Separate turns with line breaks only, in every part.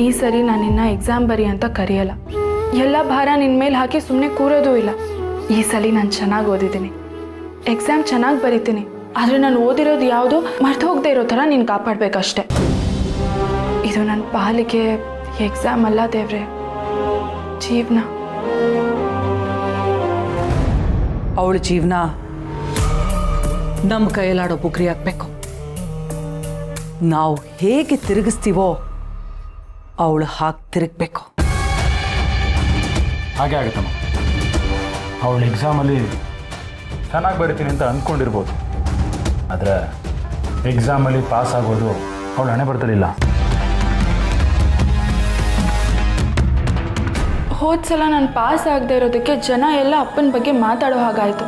ಈ ಸರಿ ನಾನಿನ್ನ ಎಕ್ಸಾಮ್ ಬರಿ ಅಂತ ಕರೆಯಲ್ಲ. ಎಲ್ಲ ಭಾರ ನಿನ್ನ ಮೇಲೆ ಹಾಕಿ ಸುಮ್ಮನೆ ಕೂರೋದು ಇಲ್ಲ. ಈ ಸಲ ನಾನು ಚೆನ್ನಾಗಿ ಓದಿದ್ದೀನಿ, ಎಕ್ಸಾಮ್ ಚೆನ್ನಾಗಿ ಬರಿತೀನಿ. ಆದರೆ ನಾನು ಓದಿರೋದು ಯಾವುದೋ ಮರ್ತು ಹೋಗದೆ ಇರೋ ಥರ ನೀನು ಕಾಪಾಡಬೇಕಷ್ಟೆ. ಇದು ನನ್ನ ಪಾಲಿಗೆ ಎಕ್ಸಾಮ್ ಅಲ್ಲ ದೇವ್ರೆ, ಜೀವನ.
ಅವಳ ಜೀವನ ನಮ್ಮ ಕೈಯಲ್ಲಾಡೋ ಬುಗ್ರಿ ಆಗ್ಬೇಕು. ನಾವು ಹೇಗೆ ತಿರುಗಿಸ್ತೀವೋ ಅವಳು ಹಾಗೆ ತಿರುಗಬೇಕು.
ಹಾಗೆ ಆಗುತ್ತಮ್ಮ. ಅವಳು ಎಕ್ಸಾಮಲ್ಲಿ ಚೆನ್ನಾಗಿ ಬರಿತೀನಿ ಅಂತ ಅಂದ್ಕೊಂಡಿರ್ಬೋದು, ಆದರೆ ಎಕ್ಸಾಮಲ್ಲಿ ಪಾಸ್ ಆಗೋದು ಅವಳು ಹಣೆ ಬರ್ತಲಿಲ್ಲ.
ಹೋದ ಸಲ ನಾನು ಪಾಸ್ ಆಗದೆ ಇರೋದಕ್ಕೆ ಜನ ಎಲ್ಲ ಅಪ್ಪನ ಬಗ್ಗೆ ಮಾತಾಡೋ ಹಾಗಾಯಿತು.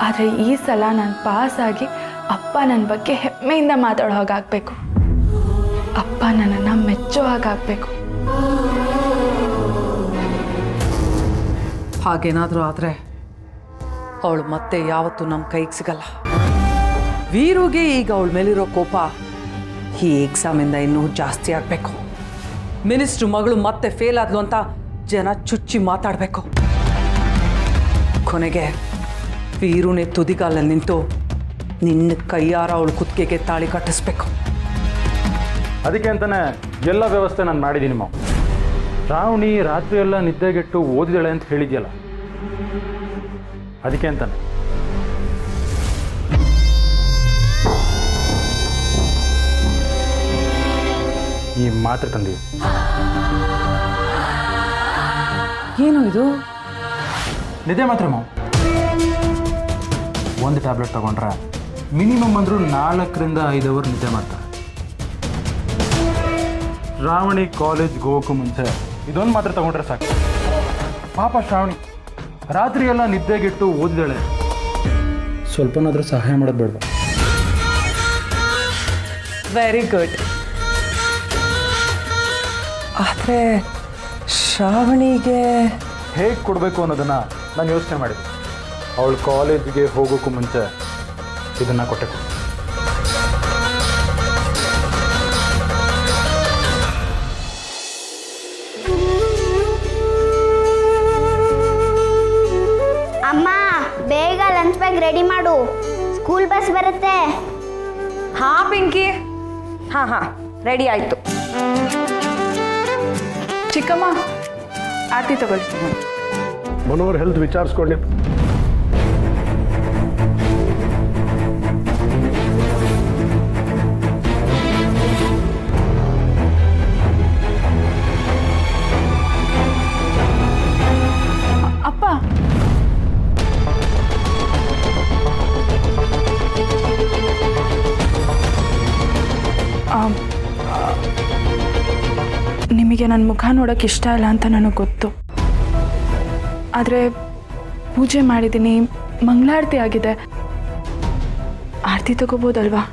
ಆದರೆ ಈ ಸಲ ನಾನು ಪಾಸ್ ಆಗಿ ಅಪ್ಪ ನನ್ನ ಬಗ್ಗೆ ಹೆಮ್ಮೆಯಿಂದ ಮಾತಾಡೋ ಹಾಗಾಗಬೇಕು. ಅಪ್ಪ ನನ್ನನ್ನು ಮೆಚ್ಚೋ ಹಾಗಾಗಬೇಕು.
ಹಾಗೇನಾದರೂ ಆದರೆ ಅವಳು ಮತ್ತೆ ಯಾವತ್ತೂ ನಮ್ಮ ಕೈಗೆ ಸಿಗಲ್ಲ. ವೀರುಗೆ ಈಗ ಅವಳ ಮೇಲಿರೋ ಕೋಪ ಈ ಎಕ್ಸಾಮಿಂದ ಇನ್ನೂ ಜಾಸ್ತಿ ಆಗಬೇಕು. ಮಿನಿಸ್ಟ್ರು ಮಗಳು ಮತ್ತೆ ಫೇಲ್ ಆದ್ಲು ಅಂತ ಜನ ಚುಚ್ಚಿ ಮಾತಾಡಬೇಕು. ಕೊನೆಗೆ ವೀರುನೇ ತುದಿಗಾಲಲ್ಲಿ ನಿಂತು ನಿನ್ನ ಕೈಯಾರ ಅವಳು ಕುತ್ತಿಗೆಗೆ ತಾಳಿ ಕಟ್ಟಿಸ್ಬೇಕು.
ಅದಕ್ಕೆ ಅಂತಲೇ ಎಲ್ಲ ವ್ಯವಸ್ಥೆ ನಾನು ಮಾಡಿದ್ದೀನಿ ಮಾವು. ಶ್ರಾವಣಿ ರಾತ್ರಿ ಎಲ್ಲ ನಿದ್ದೆಗೆಟ್ಟು ಓದಿದಾಳೆ ಅಂತ ಹೇಳಿದ್ಯಲ್ಲ, ಅದಕ್ಕೆ ಅಂತಾನೆ. ಈ ಮಾತ್ರೆ ತಂದೀವಿ.
ಏನು ಇದು?
ನಿದ್ದೆ ಮಾತ್ರೆ ಮಾವು. ಒಂದು ಟ್ಯಾಬ್ಲೆಟ್ ತಗೊಂಡ್ರೆ ಮಿನಿಮಮ್ ಅಂದರೂ 4ರಿಂದ 5 ಅವರ್ ನಿದ್ದೆ ಮಾಡ್ತಾರೆ. ಶ್ರಾವಣಿ ಕಾಲೇಜ್ಗೆ ಹೋಗೋಕ್ಕೂ ಮುಂಚೆ ಇದೊಂದು ಮಾತ್ರೆ ತಗೊಂಡ್ರೆ ಸಾಕು. ಪಾಪ ಶ್ರಾವಣಿ ರಾತ್ರಿ ಎಲ್ಲ ನಿದ್ದೆಗೆಟ್ಟು ಓದಿದಾಳೆ, ಸ್ವಲ್ಪನಾದರೂ ಸಹಾಯ ಮಾಡೋದು ಬೇಡವಾ?
Very good. ಆದರೆ ಶ್ರಾವಣಿಗೆ
ಹೇಗೆ ಕೊಡಬೇಕು ಅನ್ನೋದನ್ನು ನಾನು ಯೋಚನೆ ಮಾಡಿದ್ದೆ. ಅವಳು ಕಾಲೇಜಿಗೆ ಹೋಗೋಕ್ಕೂ ಮುಂಚೆ ಇದನ್ನು ಕೊಟ್ಟೆ.
ಅಮ್ಮ, ಬೇಗ ಲಂಚ್ ಬ್ಯಾಗ್ ರೆಡಿ ಮಾಡು, ಸ್ಕೂಲ್ ಬಸ್ ಬರುತ್ತೆ.
ಹಾಂ ಪಿಂಕಿ, ಹಾಂ ರೆಡಿ ಆಯಿತು.
ಚಿಕ್ಕಮ್ಮ, ಆರತಿ ತಗೊಳ್ಳಿ.
ಮನೋಹರ್ ಹೆಲ್ತ್ ವಿಚಾರಿಸ್ಕೊಂಡು
ಅಪ್ಪ, ನಿಮಗೆ ನನ್ನ ಮುಖ ನೋಡೋಕೆ ಇಷ್ಟ ಇಲ್ಲ ಅಂತ ನನಗೆ ಗೊತ್ತು. ಆದರೆ ಪೂಜೆ ಮಾಡಿದ್ದೀನಿ, ಮಂಗಳಾರತಿ ಆಗಿದೆ, ಆರತಿ ತಗೋಬೋದಲ್ವಾ?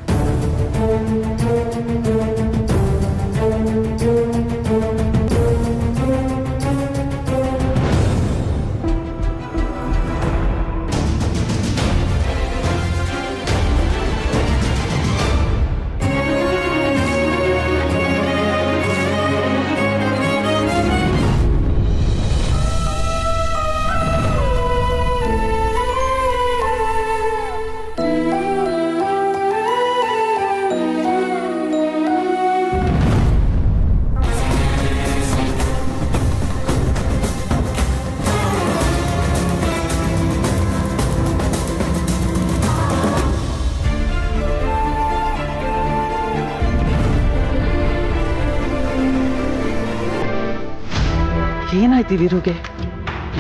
ಏನಾಯ್ತು ವೀರುಗೆ?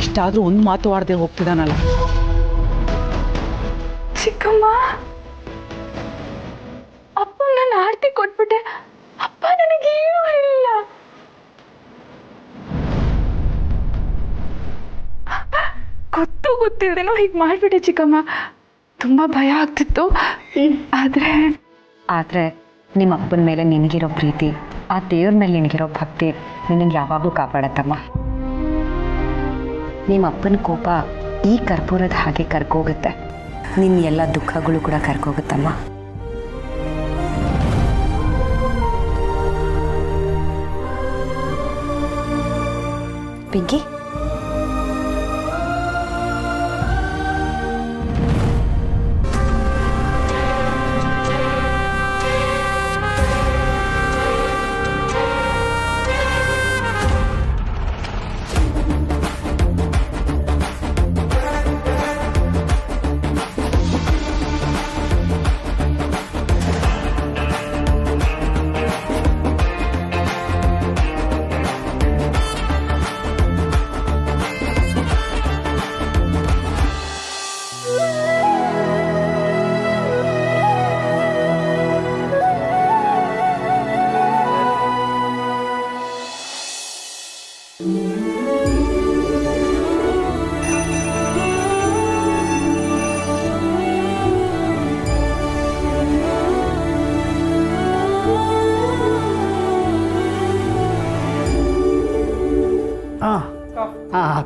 ಇಷ್ಟಾದರೂ ಒಂದು ಮಾತು ಆಡದೆ ಹೋಗ್ತಿದ್ದಾನಲ್ಲ.
ಚಿಕ್ಕಮ್ಮ, ಅಪ್ಪ ನಾನು ಆರತಿ ಕೊಟ್ಬಿಟ್ಟೆ. ಅಪ್ಪ ನನಗೇನು ಹೇಳಿಲ್ಲ. ಗೊತ್ತಿಲ್ದೇನೋ ಹೀಗೆ ಮಾಡಿಬಿಟ್ಟೆ ಚಿಕ್ಕಮ್ಮ. ತುಂಬ ಭಯ ಆಗ್ತಿತ್ತು.
ಆದರೆ ನಿಮ್ಮ ಅಪ್ಪನ ಮೇಲೆ ನಿನಗಿರೋ ಪ್ರೀತಿ, ಆ ದೇವ್ರ ಮೇಲೆ ನಿನಗಿರೋ ಭಕ್ತಿ ನಿನಗೆ ಯಾವಾಗಲೂ ಕಾಪಾಡತ್ತಮ್ಮ. ನಿಮ್ಮ ಅಪ್ಪನ ಕೋಪ ಈ ಕರ್ಪೂರದ ಹಾಗೆ ಕರ್ಕೋಗುತ್ತೆ, ನಿನ್ನ ಎಲ್ಲ ದುಃಖಗಳು ಕೂಡ ಕರ್ಕೋಗುತ್ತಮ್ಮ. ಪಿಂಕಿ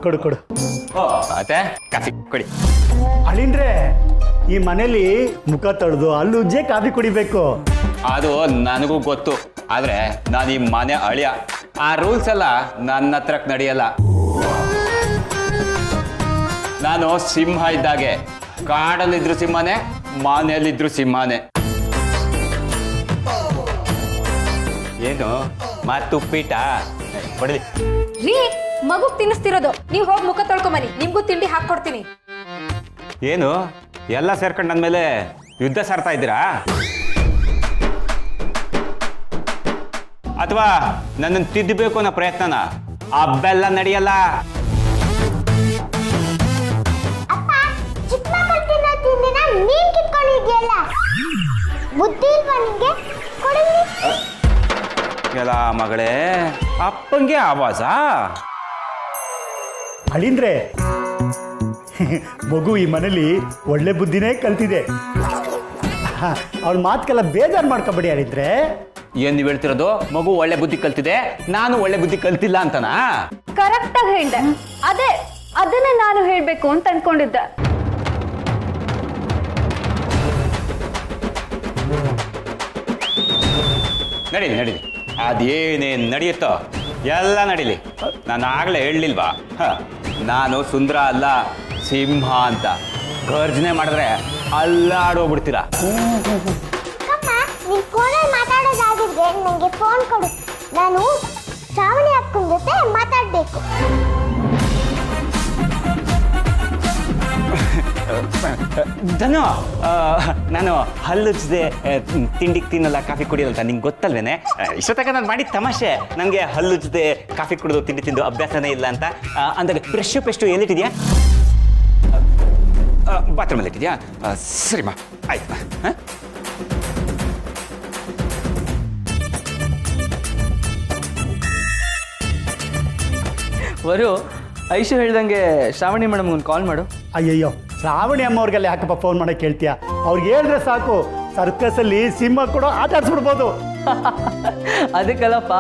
ಕೊಡು ಕೊಡು.
ಅತ್ತೆ ಕಾಫಿ ಕೊಡಿ.
ಅಳಿಂದ್ರೆ ಈ ಮನೇಲಿ ಮುಖ ತೊಳೆದು ಹಲ್ಲು ಉಜ್ಜೆ ಕಾಫಿ ಕುಡಿಬೇಕು.
ಅದು ನನಗೂ ಗೊತ್ತು, ಆದ್ರೆ ನಾನು ಈ ಮನೆ ಅಳಿಯ, ಆ ರೂಲ್ಸ್ ಎಲ್ಲ ನನ್ನ ಹತ್ರಕ್ಕೆ ನಡೆಯಲ್ಲ. ನಾನು ಸಿಂಹ ಇದ್ದಾಗೆ, ಕಾಡಲ್ಲಿದ್ರು ಸಿಂಹನೇ, ಮನೆಯಲ್ಲಿದ್ರು ಸಿಂಹನೇ. ಏನು ಮಾತುಪ್ಪಿಟ ಹೊಡೆದಿ
ರೀ, ಮಗು ತಿನ್ನಿಸ್ತಿರೋದು ನೀವು ಹೋಗಿ ಮುಖ ತೊಳ್ಕೊಂಬನಿ, ನಿಮ್ಗೂ ತಿಂಡಿ ಹಾಕೊಡ್ತೀನಿ.
ಏನು ಎಲ್ಲ ಸೇರ್ಕೊಂಡು ನನ್ನ ಮೇಲೆ ಯುದ್ಧ ಸಾರ್ತಾ ಇದ್ದೀರಾ? ಅಥವಾ ನನ್ನನ್ನು ತಿದ್ದಬೇಕು ಅನ್ನೋ ಪ್ರಯತ್ನನ? ಅಬ್ಬೆಲ್ಲ ನಡೆಯಲ್ಲ.
ಚಿಕ್ಕ ಮಕ್ಕಳು ತಿನ್ನೋ ತಿಂಡಿನ ನೀನ್ ಕಿತ್ಕೊಂಡಿದ್ಯಲ್ಲ, ಬುದ್ಧಿ ಇಲ್ವಾ ನಿಂಗೆ? ಕೊಡಲಿ.
ಎಲ್ಲ ಮಗಳೇ, ಅಪ್ಪಂಗೆ ಆವಾಜ.
ಅಳಿಂದ್ರೆ ಮಗು ಈ ಮನೇಲಿ ಒಳ್ಳೆ ಬುದ್ಧಿನೇ ಕಲ್ತಿದೆ. ಅವಳ ಮಾತುಕೆಲ್ಲ ಬೇಜಾರು ಮಾಡ್ಕೊಬೇಡಿ ಅಳಿಂದ್ರೆ.
ಏನ್ ನೀವು ಹೇಳ್ತಿರೋದು? ಮಗು ಒಳ್ಳೆ ಬುದ್ಧಿ ಕಲ್ತಿದೆ, ನಾನು ಒಳ್ಳೆ ಬುದ್ಧಿ ಕಲ್ತಿಲ್ಲ ಅಂತನಾ?
ಕರೆಕ್ಟ್ ಆಗಿ ಹೇಳ್ದೆ. ಅದನ್ನೇ ನಾನು ಹೇಳ್ಬೇಕು ಅಂತ ಅನ್ಕೊಂಡಿದ್ದೆ.
ನಡೀಲಿ ನಡೀಲಿ, ಅದೇನೇನು ನಡೆಯುತ್ತೋ ಎಲ್ಲ ನಡೀಲಿ. ನಾನು ಆಗ್ಲೇ ಹೇಳಲಿಲ್ವಾ, ನಾನು ಸುಂದರ ಅಲ್ಲ ಸಿಂಹ ಅಂತ. ಗರ್ಜನೆ ಮಾಡಿದ್ರೆ ಅಲ್ಲಾಡೋಗ್ಬಿಡ್ತೀರಾ.
ನೀನ್ ಫೋನಲ್ಲಿ ಮಾತಾಡೋದಾಗಿದ್ರೆ ನನಗೆ ಫೋನ್ ಕೊಡು, ನಾನು ಶ್ರಾವಣಿ ಅಕ್ಕನ ಜೊತೆ ಮಾತಾಡ್ಬೇಕು.
ಧನು, ನಾನು ಹಲ್ಲುಜ್ಜದೆ ತಿಂಡಿಗೆ ತಿನ್ನಲ್ಲ, ಕಾಫಿ ಕುಡಿಯಲ್ಲ ಅಂತ ನಿಂಗೆ ಗೊತ್ತಲ್ವೇನೆ? ಇಷ್ಟೊತ್ತಕ ನಾನು ಮಾಡಿದ ತಮಾಷೆ. ನನಗೆ ಹಲ್ಲುಜ್ಜದೆ ಕಾಫಿ ಕುಡಿದು ತಿಂಡಿ ತಿಂದು ಅಭ್ಯಾಸನೇ ಇಲ್ಲ ಅಂತ. ಅಂದಾಗ ಬ್ರಷ್ ಪೆಸ್ಟು ಎಲ್ಲಿಟ್ಟಿದ್ಯಾ? ಬಾತ್ರೂಮಲ್ಲಿ ಇಟ್ಟಿದ್ಯಾ? ಸರಿಮಾ, ಆಯ್ತು.
ವರು, ಐಶು ಹೇಳ್ದಂಗೆ ಶ್ರಾವಣಿ ಮೇಡಮ್ ಒಂದು ಕಾಲ್ ಮಾಡು.
ಅಯ್ಯಯ್ಯೋ, ಶ್ರಾವಣಿ ಅಮ್ಮವ್ರಿಗೆಲ್ಲ ಯಾಕಪ್ಪ ಫೋನ್ ಮಾಡಕ್ಕೆ ಕೇಳ್ತೀಯ? ಅವ್ರಿಗೆ ಹೇಳಿದ್ರೆ ಸಾಕು, ಸರ್ಕಸಲ್ಲಿ ಸಿಂಹ ಕೂಡ ಆಟ ಆಡಿಸ್ಬಿಡ್ಬೋದು.
ಅದಕ್ಕಲ್ಲಪ್ಪ,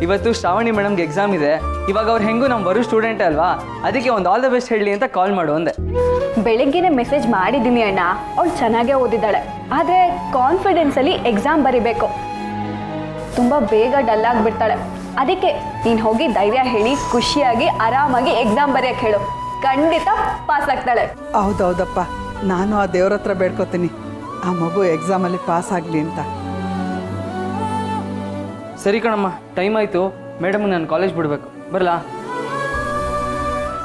ಇವತ್ತು ಶ್ರಾವಣಿ ಮೇಡಮ್ಗೆ ಎಕ್ಸಾಮ್ ಇದೆ. ಇವಾಗ ಅವ್ರು ಹೆಂಗೂ ನಮ್ಮ ಬರೋ ಸ್ಟೂಡೆಂಟೇ ಅಲ್ವಾ, ಅದಕ್ಕೆ ಒಂದು ಆಲ್ ದ ಬೆಸ್ಟ್ ಹೇಳಲಿ ಅಂತ ಕಾಲ್ ಮಾಡು ಅಂದೆ.
ಬೆಳಗ್ಗೆನೆ ಮೆಸೇಜ್ ಮಾಡಿದ್ದೀನಿ ಅಣ್ಣ, ಅವಳು ಚೆನ್ನಾಗೇ ಓದಿದ್ದಾಳೆ. ಆದರೆ ಕಾನ್ಫಿಡೆನ್ಸಲ್ಲಿ ಎಕ್ಸಾಮ್ ಬರಿಬೇಕು. ತುಂಬ ಬೇಗ ಡಲ್ ಆಗಿಬಿಡ್ತಾಳೆ. ಅದಕ್ಕೆ ನೀನು ಹೋಗಿ ಧೈರ್ಯ ಹೇಳಿ ಖುಷಿಯಾಗಿ ಆರಾಮಾಗಿ ಎಕ್ಸಾಮ್ ಬರೆಯಕ್ಕೆ ಹೇಳು, ಖಂಡಿತ ಪಾಸ್ ಆಗ್ತಾಳೆ.
ಹೌದೌದಪ್ಪ, ನಾನು ಆ ದೇವ್ರ ಹತ್ರ ಬೇಡ್ಕೋತೀನಿ ಆ ಮಗು ಎಕ್ಸಾಮಲ್ಲಿ ಪಾಸ್ ಆಗಲಿ ಅಂತ.
ಸರಿ ಕಣಮ್ಮ, ಟೈಮ್ ಆಯಿತು. ಮೇಡಮ್ ನಾನು ಕಾಲೇಜ್ ಬಿಡಬೇಕು, ಬರಲಾ?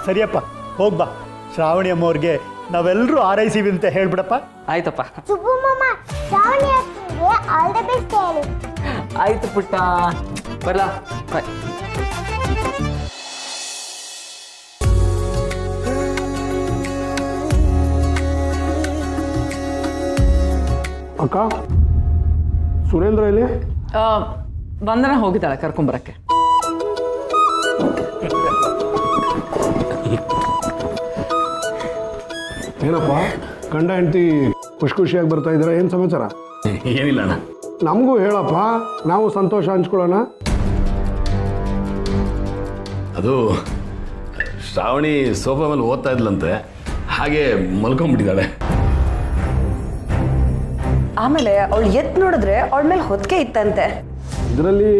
ಸರಿಯಪ್ಪ, ಹೋಗ್ಬಾ. ಶ್ರಾವಣಿ ಅಮ್ಮವ್ರಿಗೆ ನಾವೆಲ್ಲರೂ ಆರೈಸಿವಿ ಅಂತ ಹೇಳ್ಬಿಡಪ್ಪ.
ಆಯ್ತಪ್ಪ.
ಸುಬ್ಬು ಮಾಮ, ಶ್ರಾವಣಿ ಅಕ್ಕನಿಗೆ ಆಲ್ ದ ಬೆಸ್ಟ್ ಹೇಳು.
ಆಯ್ತು ಪುಟ್ಟ, ಬರಲಾ? ಬಾಯ್.
ಅಕ್ಕ, ಸುರೇಂದ್ರ ಇಲ್ಲಿ?
ವಂದನ ಹೋಗಿದ್ದಾಳೆ ಕರ್ಕೊಂಬರಕ್ಕೆ.
ಏನಪ್ಪ ಗಂಡ ಹೆಂಡತಿ ಖುಷಿ ಖುಷಿಯಾಗಿ ಬರ್ತಾ ಇದ್ದೀರಾ? ಏನು ಸಮಾಚಾರ?
ಏನಿಲ್ಲ ಅಣ್ಣ.
ನಮಗೂ ಹೇಳಪ್ಪ, ನಾವು ಸಂತೋಷ ಹಂಚ್ಕೊಳ್ಳೋಣ.
ಅದು ಶ್ರಾವಣಿ ಸೋಫಾ ಮೇಲೆ ಓದ್ತಾ ಇದ್ಲಂತೆ, ಹಾಗೆ ಮಲ್ಕೊಂಡ್ಬಿಟ್ಟಿದ್ದಾಳೆ.
ಆಮೇಲೆ ಅವಳು ಎದ್ದು ನೋಡಿದ್ರೆ ಅವಳ ಮೇಲೆ ಹೊತ್ತಿಗೆ ಇತ್ತಂತೆ.
ಇದರಲ್ಲಿ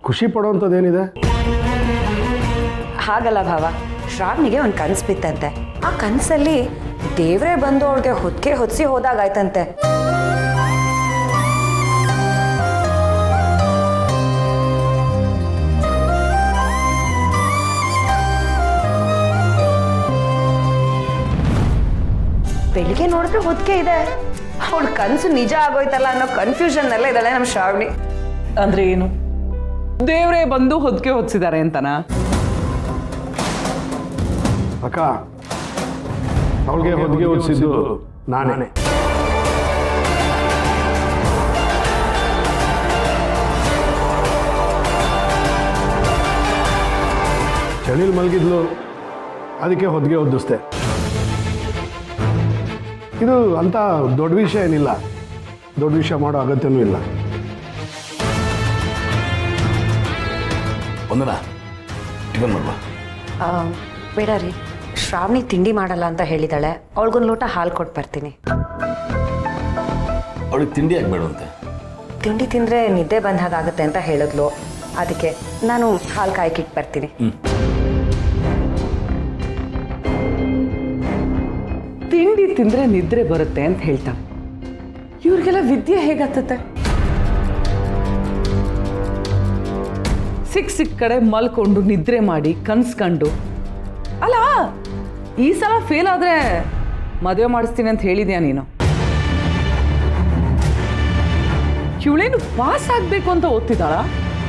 ಖುಷಿ ಪಡೋವಂಥದ್ದೇನಿದೆ?
ಹಾಗಲ್ಲ ಭಾವ, ಶ್ರಾವಣಿಗೆ ಒಂದು ಕನಸು ಬಿತ್ತಂತೆ. ಆ ಕನಸಲ್ಲಿ ದೇವರೇ ಬಂದು ಅವಳಿಗೆ ಹೊತ್ತಿಗೆ ಹೊದಿಸಿ ಹೋದಾಗಾಯ್ತಂತೆ. ಬೆಳಿಗ್ಗೆ ನೋಡಿದ್ರೆ ಹೊತ್ತಿಗೆ ಇದೆ, ಅವಳ ಕನಸು ನಿಜ ಆಗೋಯ್ತಲ್ಲ ಅನ್ನೋ ಕನ್ಫ್ಯೂಷನ್ನಲ್ಲೇ ಇದ್ದಾಳೆ ನಮ್ಮ ಶ್ರಾವಣಿ.
ಅಂದ್ರೆ ಏನು, ದೇವರೇ ಬಂದು ಹೊದಿಕೆ ಹೊದಿಸಿದ್ದಾರೆ ಅಂತನಾ?
ಅಕ್ಕ, ಅವಳಿಗೆ ಹೊದಿಗೆ ಓದಿಸಿದ್ದು ನಾನೇ. ಚಳಿಲಿ ಮಲಗಿದ್ಲು, ಅದಕ್ಕೆ ಹೊದಿಗೆ ಓದಿಸ್ದೆ. ಇದು ಅಂತ ದೊಡ್ಡ ವಿಷಯ ಏನಿಲ್ಲ, ದೊಡ್ಡ ವಿಷಯ ಮಾಡೋ ಅಗತ್ಯನೂ ಇಲ್ಲ.
ಒಂದನ ಟಿಫನ್ ಮಾಡುವ.
ಬೇಡ ರೀ, ಶ್ರಾವಣಿ ತಿಂಡಿ ಮಾಡಲ್ಲ ಅಂತ ಹೇಳಿದಾಳೆ. ಅವಳಿಗೊಂದು ಲೋಟ ಹಾಲು ಕೊಟ್ಟು ಬರ್ತೀನಿ.
ಅವಳಿಗೆ ತಿಂಡಿ ಆಗ್ಬೇಡಂತೆ.
ತಿಂಡಿ ತಿಂದರೆ ನಿದ್ದೆ ಬಂದ ಹಾಗಾಗುತ್ತೆ ಅಂತ ಹೇಳಿದ್ಲು. ಅದಕ್ಕೆ ನಾನು ಹಾಲು ಕಾಯ್ಕಿಟ್ಟು ಬರ್ತೀನಿ.
ತಿಂಡಿ ತಿಂದ್ರೆ ನಿದ್ರೆ ಬರುತ್ತೆ ಅಂತ ಹೇಳ್ತಾಳೆ. ಇವ್ರಿಗೆಲ್ಲ ವಿದ್ಯೆ ಹೇಗತ್ತತ್ತೆ? ಸಿಕ್ಕ ಕಡೆ ಮಲ್ಕೊಂಡು ನಿದ್ರೆ ಮಾಡಿ ಕನ್ಸ್ಕೊಂಡು, ಅಲ್ಲ ಈ ಸಲ ಫೇಲ್ ಆದ್ರೆ ಮದುವೆ ಮಾಡಿಸ್ತೀನಿ ಅಂತ ಹೇಳಿದ್ಯಾ ನೀನು? ಇವಳೇನು ಪಾಸ್ ಆಗ್ಬೇಕು ಅಂತ ಓದ್ತಿದ್ದಾಳ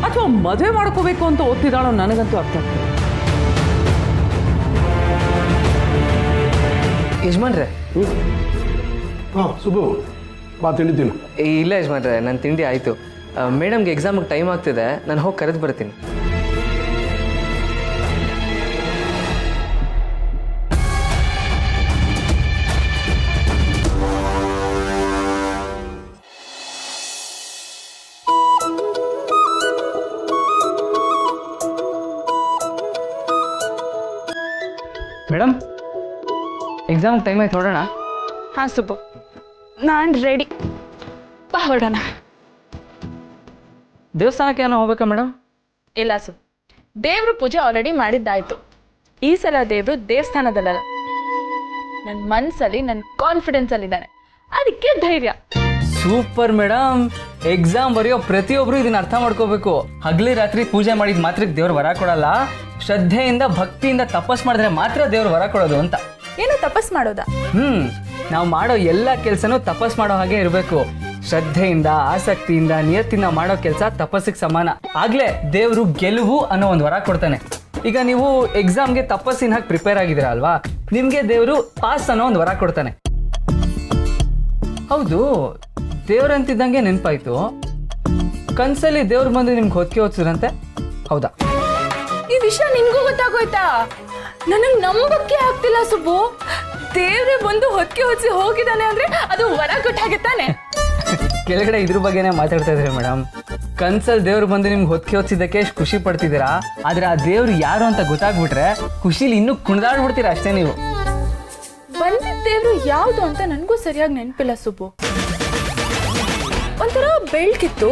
ಅಥವಾ ಮದುವೆ ಮಾಡ್ಕೋಬೇಕು ಅಂತ ಓದ್ತಿದ್ದಾಳೋ ನನಗಂತೂ ಅರ್ಥ ಆಗ್ತದೆ.
ಯಜಮಾನ್ರೆ,
ಹಾಂ ಸುಬ್ಬು, ಬಾ ತಿಂಡಿ ತಿನ್ನು.
ಇಲ್ಲ ಯಜಮಾನ್ರೆ, ನನ್ನ ತಿಂಡಿ ಆಯಿತು. ಮೇಡಮ್ಗೆ ಎಕ್ಸಾಮಿಗೆ ಟೈಮ್ ಆಗ್ತಿದೆ, ನಾನು ಹೋಗಿ ಕರೆದು ಬರ್ತೀನಿ. ಮೇಡಮ್, ಎಕ್ಸಾಮಿಗೆ ಟೈಮ್ ಆಯ್ತು, ಹೊರಡೋಣ?
ಹಾಂ ಸುಬ್ಬು, ನಾನು ರೆಡಿ, ಬಾ ಹೊರಡೋಣ.
ದೇವಸ್ಥಾನಕ್ಕೆ ಏನೋ ಹೋಗ್ಬೇಕಾ ಮೇಡಮ್?
ಇಲ್ಲ ಸುಬ್ಬು, ದೇವ್ರ ಪೂಜೆ ಆಲ್ರೆಡಿ ಮಾಡಿದ್ದಾಯ್ತು. ಈ ಸಲ ದೇವರು ದೇವಸ್ಥಾನದಲ್ಲ, ನನ್ನ ಮನಸ್ಸಲ್ಲಿ, ನನ್ನ ಕಾನ್ಫಿಡೆನ್ಸಲ್ಲಿದ್ದಾನೆ, ಅದಕ್ಕೆ ಧೈರ್ಯ.
Super madam. ಎಕ್ಸಾಮ್ ಬರೆಯೋ ಪ್ರತಿಯೊಬ್ಬರು ಇದನ್ನ ಅರ್ಥ ಮಾಡ್ಕೋಬೇಕು. ಹಗಲಿ ರಾತ್ರಿ ಪೂಜೆ ಮಾಡಿದ ಮಾತ್ರಕ್ಕೆ ದೇವ್ರು ವರ ಕೊಡಲ್ಲ, ಶ್ರದ್ಧೆಯಿಂದ ಭಕ್ತಿಯಿಂದ ತಪಸ್ ಮಾಡಿದ್ರೆ ಮಾತ್ರ ದೇವ್ರು ವರ ಕೊಡೋದು ಅಂತ.
ಏನು ತಪಸ್ ಮಾಡೋದಾ?
ನಾವು ಮಾಡೋ ಎಲ್ಲ ಕೆಲಸನೂ ತಪಸ್ ಮಾಡೋ ಹಾಗೆ ಇರಬೇಕು. ಶ್ರದ್ಧೆಯಿಂದ, ಆಸಕ್ತಿಯಿಂದ, ನಿಯತ್ತಿಂದ ಮಾಡೋ ಕೆಲಸ ತಪಸ್ಸಿಗೆ ಸಮಾನ. ಆಗ್ಲೇ ದೇವರು ಗೆಲುವು ಅನ್ನೋ ಒಂದು ವರ ಕೊಡ್ತಾನೆ. ಈಗ ನೀವು ಎಕ್ಸಾಮ್ಗೆ ತಪಸ್ಸಿನ ಹಾಗೆ ಪ್ರಿಪೇರ್ ಆಗಿದ್ದೀರಾ ಅಲ್ವಾ, ನಿಮಗೆ ದೇವರು ಪಾಸ್ ಅನ್ನೋ ಒಂದು ವರ ಕೊಡ್ತಾನೆ. ಹೌದು, ದೇವ್ರಂತಿದ್ದಂಗೆ ನೆನಪಾಯ್ತು, ಕನ್ಸಲ್ಲಿ ದೇವ್ರು ಬಂದು ನಿಮ್ಗೆ ಹೊತ್ತಿಗೆ ಓದಿಸಿದ್ರಂತೆ, ಹೌದಾ?
ಈ ವಿಷಯ ನಿನ್ಗೂ ಗೊತ್ತಾಗೋಯ್ತಾ? ನನಗೆ ನಂಬಕ್ಕೆ ಆಗ್ತಿಲ್ಲ ಸುಬ್ಬು. ದೇವ್ರೆ ಬಂದು ಹೊತ್ತಿಗೆ ಹೊತ್ತಿಸಿ ಹೋಗಿದ್ದಾನೆ ಅಂದ್ರೆ ಅದು ವರ ಕೊಟ್ಟಾಗೆ ತಾನೆ.
ಕೆಳಗಡೆ ಇದ್ರ ಬಗ್ಗೆನೇ ಮಾತಾಡ್ತಾ ಇದ್ರಿ ಮೇಡಮ್. ಕನ್ಸಲ್ಲಿ ದೇವ್ರು ಬಂದು ನಿಮ್ಗೆ ಹೊತ್ತಿಗೆ ಹೊತ್ತಿದ್ದಕ್ಕೆ ಖುಷಿ ಪಡ್ತಿದ್ದೀರಾ, ಆದ್ರೆ ಆ ದೇವ್ರು ಯಾರು ಅಂತ ಗೊತ್ತಾಗ್ಬಿಟ್ರೆ ಖುಷಿಲಿ ಇನ್ನೂ ಕುಣಿದಾಡ್ಬಿಡ್ತೀರಾ ಅಷ್ಟೇ ನೀವು.
ಬಂದಿದ್ದ ದೇವ್ರು ಯಾವುದು ಅಂತ ನನಗೂ ಸರಿಯಾಗಿ ನೆನಪಿಲ್ಲ ಸುಬ್ಬು. ಒಂಥರ ಬೆಳ್ಕಿತ್ತು,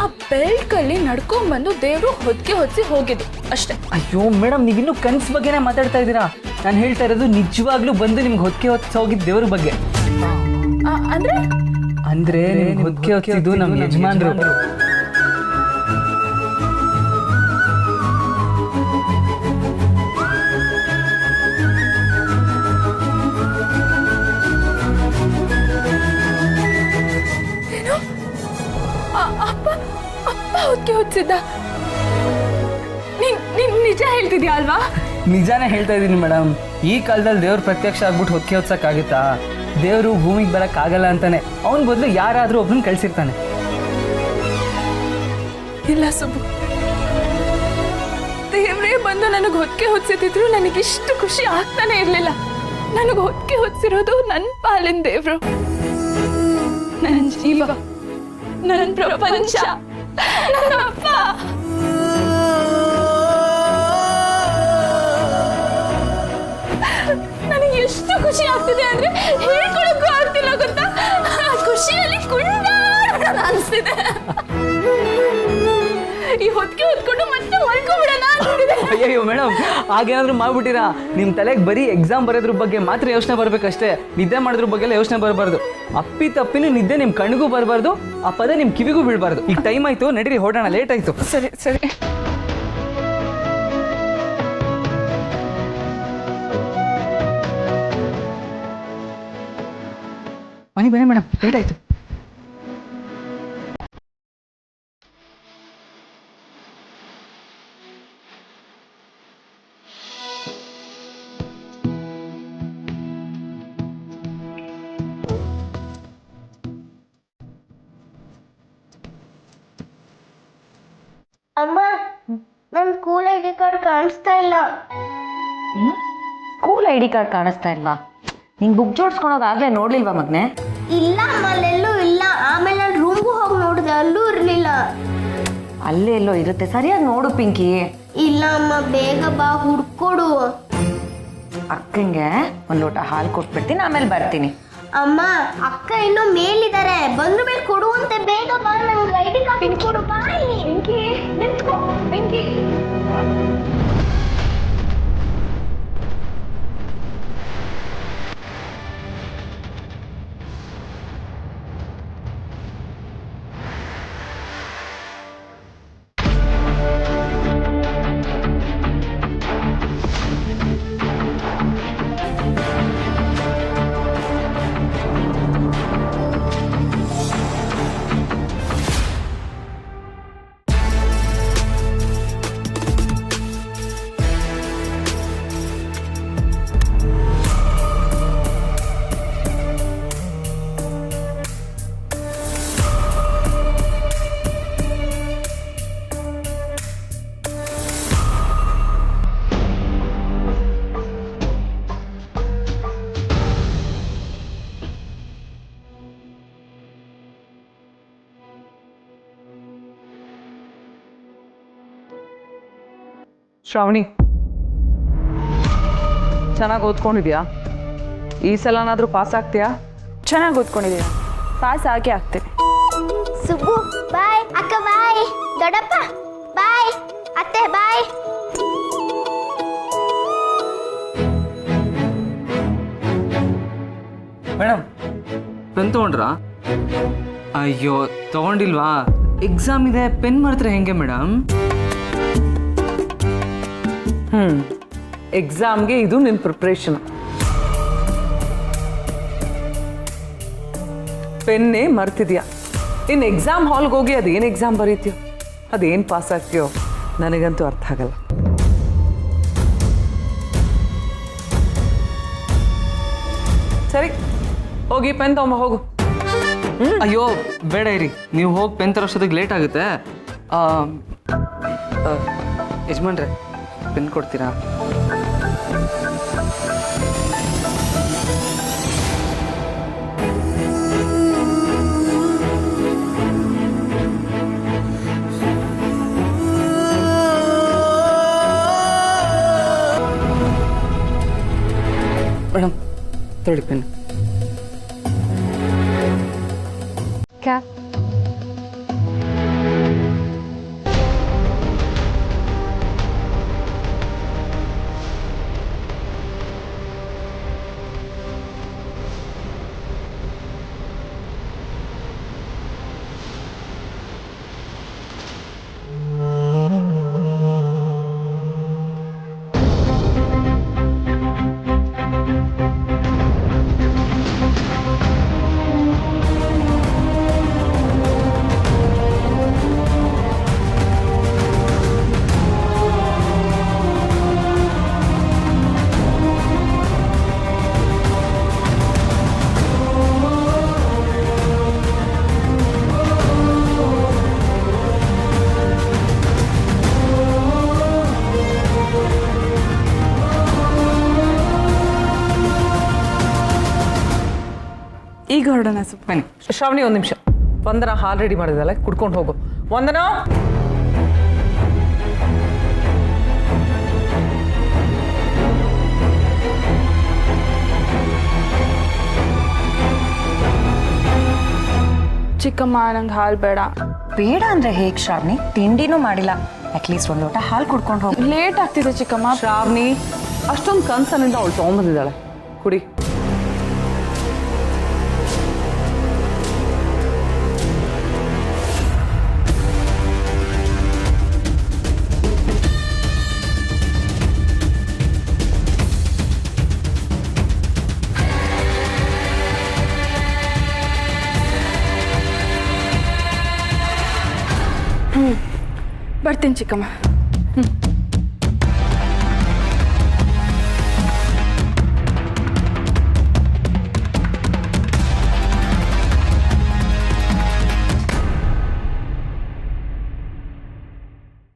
ಆ ಬೆಳ್ಕಲ್ಲಿ ನಡ್ಕೊಂಡ್ಬಂದು ದೇವ್ರು ಹೊತ್ತಿಗೆ ಹೊತ್ತಿಸಿ ಹೋಗಿದ್ದು ಅಷ್ಟೇ.
ಅಯ್ಯೋ ಮೇಡಮ್, ನೀವಿನ್ನೂ ಕನ್ಸ್ ಬಗ್ಗೆನೇ ಮಾತಾಡ್ತಾ ಇದ್ದೀರಾ. ನಾನು ಹೇಳ್ತಾ ಇರೋದು ನಿಜವಾಗ್ಲೂ ಬಂದು ನಿಮ್ಗೆ ಹೊತ್ತಿಗೆ ಹೊತ್ತಿಸಿ ಹೋಗಿದ್ದು ದೇವ್ರ ಬಗ್ಗೆ. ಅಂದ್ರೆ ಹೊತ್ತಿಗೆ ಹೊತ್ತಿದ್ದು ನಮ್ಮ ಯಜಮಾನ್ರು.
ಹೊತ್ತಿಗೆ ಹೊತ್ತಿಸಿದ್ದ? ನಿಜ ಹೇಳ್ತಿದ್ಯಾ ಅಲ್ವಾ?
ನಿಜಾನೇ ಹೇಳ್ತಾ ಇದ್ದೀನಿ ಮೇಡಮ್. ಈ ಕಾಲದಲ್ಲಿ ದೇವ್ರ ಪ್ರತ್ಯಕ್ಷ ಆಗ್ಬಿಟ್ಟು ಹೊತ್ತಿಗೆ ಹೊತ್ಸಕ್ಕಾಗುತ್ತಾ? ದೇವರು ಭೂಮಿಗೆ ಬರಕ್ ಆಗಲ್ಲ ಅಂತಾನೆ ಅವನ ಬದಲು ಯಾರಾದ್ರೂ ಒಬ್ಬನ ಕಳ್ಸಿರ್ತಾನೆ.
ಇಲ್ಲ ಸುಬ್ಬು, ದೇವ್ರೇ ಬಂದು ನನಗೆ ಹೊತ್ತಿಗೆ ಹೊತ್ತಿಸಿದ್ರು ನನಗಿಷ್ಟು ಖುಷಿ ಆಗ್ತಾನೆ ಇರ್ಲಿಲ್ಲ. ನನಗೆ ಹೊತ್ತಿಗೆ ಹೊತ್ತಿಸಿರೋದು ನನ್ನ ಪಾಲಿನ ದೇವ್ರು, ನನ್ನ ಜೀವ, ನನ್ನ ಪ್ರಪಂಚ, ನನ್ನ ಅಪ್ಪ. ನನಗೆ ಎಷ್ಟು ಖುಷಿ ಆಗ್ತಿದೆ ಅಂದ್ರೆ ಹೇಳ್ಕೊಳಕ್ಕೂ ಆಗ್ತಿಲ್ಲ ಗೊತ್ತಾ. ಖುಷಿಯಲ್ಲಿ ಕುಂಡಾಡೋಣ ಅನ್ಸ್ತಿದೆ. ಈ ಹೊತ್ತಿಗೆ ಹೊತ್ಕೊಂಡು ಮತ್ತೆ ಮಲ್ಕೊಂಡ್ಬಿಡೋಣ.
ಅಯ್ಯೋ ಮೇಡಮ್ ಹಾಗೇನಾದ್ರೂ ಮಾಡ್ಬಿಟ್ಟಿರಾ ನಿಮ್ಮ ತಲೆಗೆ ಬರೀ ಎಕ್ಸಾಮ್ ಬರೋದ್ರ ಬಗ್ಗೆ ಮಾತ್ರ ಯೋಚನೆ ಬರ್ಬೇಕಷ್ಟೇ, ನಿದ್ದೆ ಮಾಡೋದ್ರ ಬಗ್ಗೆ ಎಲ್ಲ ಯೋಚನೆ ಬರಬಾರ್ದು. ಅಪ್ಪಿ ತಪ್ಪಿನೂ ನಿದ್ದೆ ನಿಮ್ಮ ಕಣ್ಣಿಗೂ ಬರಬಾರ್ದು, ಆ ಪದ ನಿಮ್ಮ ಕಿವಿಗೂ ಬೀಳಬಾರ್ದು. ಈಗ ಟೈಮ್ ಆಯ್ತು, ನಡೀರಿ ಹೊರಡೋಣ, ಲೇಟ್ ಆಯ್ತು.
ಸರಿ ಸರಿ.
ಬನ್ನಿ ಬನ್ನಿ ಮೇಡಮ್, ಲೇಟ್ ಆಯ್ತು.
ಅಮ್ಮ ನನ್ನ ಸ್ಕೂಲ್ ಐ ಡಿ ಕಾರ್ಡ್ ಕಾಣಿಸ್ತಾ ಇಲ್ಲ.
ಸ್ಕೂಲ್ ಐ ಡಿ ಕಾರ್ಡ್ ಕಾಣಿಸ್ತಾ ಇಲ್ವಾ? ನಿಂಗೆ ಬುಕ್ ಜೋಡಿಸ್ಕೊಳೋದಾಗಲೇ ನೋಡ್ಲಿಲ್ವಾ ಮಗನೆ?
ಇಲ್ಲ ಅಮ್ಮ, ಅಲ್ಲೆಲ್ಲೂ ಇಲ್ಲ. ಆಮೇಲೆ ನಾನು ರೂಮ್ಗೂ ಹೋಗಿ ನೋಡಿದೆ, ಅಲ್ಲೂ ಇರಲಿಲ್ಲ.
ಅಲ್ಲೇ ಎಲ್ಲೋ ಇರುತ್ತೆ, ಸರಿಯಾಗಿ ನೋಡು ಪಿಂಕಿ.
ಇಲ್ಲ ಅಮ್ಮ, ಬೇಗ ಬಾ, ಹುಡ್ಕೊಡು.
ಅಕ್ಕಂಗೆ ಒಂದು ಲೋಟ ಹಾಲು ಕೊಟ್ಬಿಡ್ತೀನಿ, ಆಮೇಲೆ ಬರ್ತೀನಿ.
ಅಮ್ಮ, ಅಕ್ಕ ಇನ್ನೂ ಮೇಲಿದ್ದಾರೆ, ಬಂದ್ರ ಮೇಲೆ ಕೊಡುವಂತೆ. ಬೇಗ ಬಾ, ನಂಗೆ ಐ ಡಿ ಕಾರ್ಡ್ ಕೊಡು. ಬಾಯಿ ಪಿಂಕಿ, ನಿಂತ್ಕೋ ಪಿಂಕಿ.
ಶ್ರಾವಣಿ, ಚೆನ್ನಾಗಿ ಓದ್ಕೊಂಡಿದ್ಯಾ? ಈ ಸಲನಾದರೂ ಪಾಸ್ ಆಗ್ತೀಯಾ?
ಚೆನ್ನಾಗಿ ಓದ್ಕೊಂಡಿದ್ದೀರಾ, ಪಾಸ್ ಆಗಿ ಆಗ್ತೀನಿ.
ಸುಬ್ಬು ಬಾಯ್, ಅಕ್ಕ ಬಾಯ್, ದೊಡ್ಡಪ್ಪ ಬಾಯ್, ಅತ್ತೆ ಬಾಯ್.
Madam pen ತೊಗೊಂಡ್ರಾ? ಅಯ್ಯೋ ತೊಗೊಂಡಿಲ್ವಾ? ಎಕ್ಸಾಮ್ ಇದೆ, ಪೆನ್ ಮಾಡ್ತಾರೆ ಹೆಂಗೆ ಮೇಡಮ್?
ಎಕ್ಸಾಮ್ಗೆ ಇದು ನಿನ್ನ ಪ್ರಿಪ್ರೇಷನ್. ಪೆನ್ನೇ ಮರ್ತಿದ್ಯಾ? ಇನ್ನು ಎಕ್ಸಾಮ್ ಹಾಲ್ಗೆ ಹೋಗಿ ಅದೇನು ಎಕ್ಸಾಮ್ ಬರೀತೀಯೋ, ಅದೇನು ಪಾಸ್ ಆಗ್ತೀಯೋ ನನಗಂತೂ ಅರ್ಥ ಆಗಲ್ಲ. ಸರಿ, ಹೋಗಿ ಪೆನ್ ತಗೊಂಬ, ಹೋಗು.
ಅಯ್ಯೋ ಬೇಡ ಇರಿ, ನೀವು ಹೋಗಿ ಪೆನ್ ತರೋಷ್ಟೊತ್ತಿಗೆ ಲೇಟ್ ಆಗುತ್ತೆ. ಯಜಮಾನ್ರೆ, ಪೆನ್ ಕೊಡ್ತೀರಾ? ಮೇಡಮ್ ತೊಳಿ ಪೆನ್.
ಕ್ಯಾಪ್.
ಈಗ ಹೊರಡೋಣ ಸ್ವಲ್ಪ.
ಬನ್ನಿ ಶ್ರಾವಣಿ, ಒಂದು ನಿಮಿಷ. ವಂದನ ಹಾಲು ರೆಡಿ ಮಾಡಿದಲ್ಲ, ಕುಡ್ಕೊಂಡು ಹೋಗು. ವಂದನ,
ಚಿಕ್ಕಮ್ಮ ನಂಗೆ ಹಾಲು ಬೇಡ.
ಬೇಡ ಅಂದರೆ ಹೇಗೆ ಶ್ರಾವಣಿ? ತಿಂಡಿನೂ ಮಾಡಿಲ್ಲ, ಅಟ್ಲೀಸ್ಟ್ ಒಂದು ಲೋಟ ಹಾಲು ಕುಡ್ಕೊಂಡು ಹೋಗಿ.
ಲೇಟ್ ಆಗ್ತಿದೆ ಚಿಕ್ಕಮ್ಮ.
ಶ್ರಾವಣಿ ಅಷ್ಟೊಂದು ಕನ್ಸನಿಂದ ಅವಳು ತೊಗೊಂಬಂದಿದ್ದಾಳೆ, ಕುಡಿ.
ಬರ್ತೀನಿ ಚಿಕ್ಕಮ್ಮ.